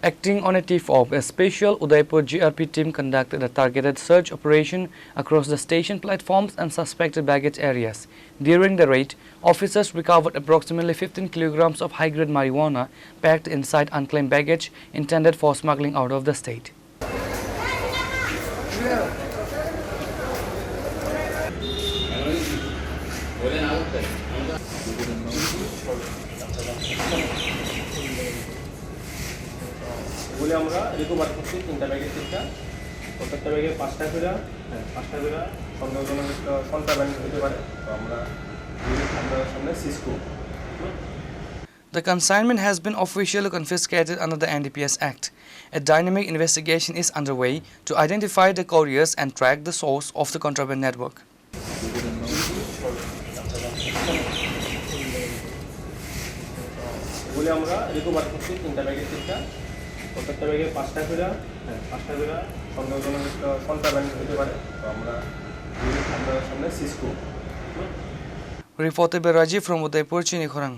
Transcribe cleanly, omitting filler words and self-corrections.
Acting on a tip-off, a special Udaipur GRP team conducted a targeted search operation across the station platforms and suspected baggage areas. During the raid, officers recovered approximately 15 kilograms of high-grade marijuana packed inside unclaimed baggage intended for smuggling out of the state. এগুলি আমরা recover করছি 3টা ব্যাগের থেকে প্রত্যেকটা ব্যাগে 5টা করে সন্দেহজনক একটা কন্ট্রাব্যান্ড হতে পারে তো আমরা আপনাদের সামনে সিজ করব। The consignment has been officially confiscated under the NDPS Act. A dynamic investigation is underway to identify the couriers and track the source of the contraband network. এগুলি আমরা রিকভার করছি 3টা ব্যাগের থেকে প্রত্যেকটা ব্যাগে 5টা করে সন্দেহজনক একটা কন্ট্রাব্যান্ড হতে পারে তো আমরা আপনাদের সামনে সিজ করব। Reported by Rajiv from Udaipur, Chini Khorang.